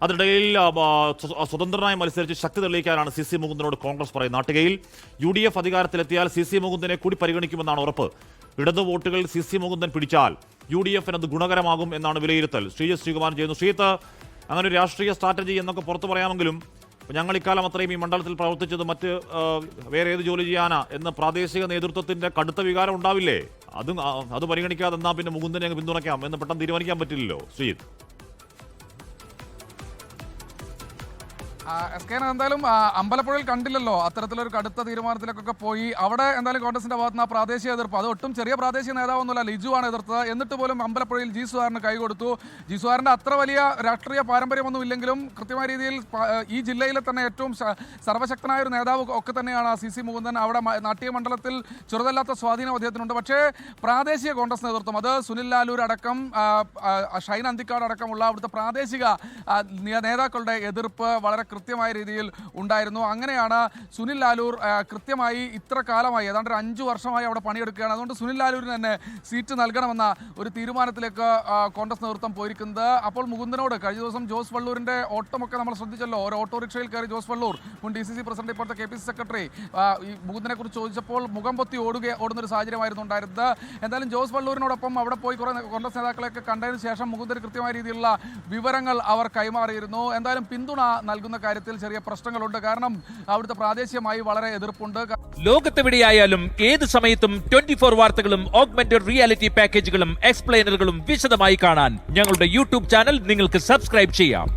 അതിനിടയിൽ സ്വതന്ത്രനായി മത്സരിച്ച് ശക്തി തെളിയിക്കാനാണ് സി സി മുകുന്ദനോട് കോൺഗ്രസ് പറയുന്നത്. നാട്ടികയിൽ UDF അധികാരത്തിലെത്തിയാൽ സി സി മുകുന്ദനെ കൂടി പരിഗണിക്കുമെന്നാണ് ഉറപ്പ്. ഇടതു വോട്ടുകൾ സി സി മുകുന്ദൻ പിടിച്ചാൽ UDF അത് ഗുണകരമാകും എന്നാണ് വിലയിരുത്തൽ. ശ്രീജിത്ത് ശ്രീകുമാർ ചെയ്യുന്നു. ശ്രീജിത്ത്, അങ്ങനെ ഒരു രാഷ്ട്രീയ സ്ട്രാറ്റജി എന്നൊക്കെ പുറത്തു പറയാമെങ്കിലും ഞങ്ങൾ ഇക്കാലം അത്രയും ഈ മണ്ഡലത്തിൽ പ്രവർത്തിച്ചത് മറ്റ് വേറെ ഏത് ജോലി ചെയ്യാനാ എന്ന് പ്രാദേശിക നേതൃത്വത്തിന്റെ കടുത്ത വികാരം ഉണ്ടാവില്ലേ? അത് പരിഗണിക്കാതെ എന്നാ പിന്നെ മുകുന്ദനെ പിന്തുണയ്ക്കാം എന്ന് പെട്ടെന്ന് തീരുമാനിക്കാൻ പറ്റില്ലല്ലോ ശ്രീജിത്ത്. എന്തായാലും അമ്പലപ്പുഴയിൽ കണ്ടില്ലല്ലോ അത്തരത്തിലൊരു കടുത്ത തീരുമാനത്തിലേക്കൊക്കെ പോയി. അവിടെ എന്തായാലും കോൺഗ്രസിന്റെ ഭാഗത്ത് നിന്ന് പ്രാദേശിക എതിർപ്പ്, അത് ഒട്ടും ചെറിയ പ്രാദേശിക നേതാവൊന്നുമല്ല, ലിജു ആണ് എതിർത്തത്. എന്നിട്ട് പോലും അമ്പലപ്പുഴയിൽ ജി സുഹാറിന് കൈകൊടുത്തു. ജി സുഹാറിന്റെ അത്ര വലിയ രാഷ്ട്രീയ പാരമ്പര്യമൊന്നും ഇല്ലെങ്കിലും കൃത്യമായ രീതിയിൽ ഈ ജില്ലയിലെ തന്നെ ഏറ്റവും സർവശക്തനായ ഒരു നേതാവ് ഒക്കെ തന്നെയാണ് സി സി മുകുന്ദൻ. അവിടെ നാട്യ മണ്ഡലത്തിൽ ചെറുതല്ലാത്ത സ്വാധീനം അദ്ദേഹത്തിനുണ്ട്. പക്ഷേ പ്രാദേശിക കോൺഗ്രസ് നേതൃത്വം, അത് സുനിൽ ലാലൂർ അടക്കം ഷൈൻ അന്തിക്കാട് അടക്കമുള്ള അവിടുത്തെ പ്രാദേശിക നേതാക്കളുടെ എതിർപ്പ് വളരെ കൃത്യമായ രീതിയിൽ ഉണ്ടായിരുന്നു. അങ്ങനെയാണ് സുനിൽ ലാലൂർ കൃത്യമായി ഇത്ര കാലമായി ഏതാണ്ട് 5 വർഷമായി അവിടെ പണിയെടുക്കുകയാണ്. അതുകൊണ്ട് സുനിൽ ലാലൂരിന് തന്നെ സീറ്റ് നൽകണമെന്ന ഒരു തീരുമാനത്തിലേക്ക് കോൺഗ്രസ് നേതൃത്വം പോയിരിക്കുന്നത്. അപ്പോൾ മുകുന്ദനോട് കഴിഞ്ഞ ദിവസം ജോസ് വള്ളൂരിന്റെ ഓട്ടമൊക്കെ നമ്മൾ ശ്രദ്ധിച്ചല്ലോ. ഒരു ഓട്ടോറിക്ഷയിൽ കയറി ജോസ് വള്ളൂർ, മുൻ DCC പ്രസിഡന്റ്, ഇപ്പോഴത്തെ KPCC സെക്രട്ടറി, ഈ മുകുന്ദനെ കുറിച്ച് ചോദിച്ചപ്പോൾ മുഖം പൊത്തി ഓടുന്നൊരു സാഹചര്യമായിരുന്നു ഉണ്ടായിരുന്നത്. എന്തായാലും ജോസ് വള്ളൂരിനോടൊപ്പം അവിടെ പോയി കുറേ കോൺഗ്രസ് നേതാക്കളെയൊക്കെ കണ്ടതിന് ശേഷം മുകുന്ദന് കൃത്യമായ രീതിയിലുള്ള വിവരങ്ങൾ അവർ കൈമാറിയിരുന്നു. എന്തായാലും പിന്തുണ നൽകുന്ന കാര്യത്തിൽ ചെറിയ പ്രശ്നങ്ങളുണ്ട്. കാരണം അവിടുത്തെ പ്രാദേശികമായി വളരെ എതിർപ്പുണ്ട്. ലോകത്തെവിടെയായാലും ഏത് സമയത്തും 24 വാർത്തകളും ഓഗ്മെന്റഡ് റിയാലിറ്റി പാക്കേജുകളും എക്സ്പ്ലെയിനറുകളും വിശദമായി കാണാൻ ഞങ്ങളുടെ YouTube ചാനൽ നിങ്ങൾക്ക് സബ്സ്ക്രൈബ് ചെയ്യാം.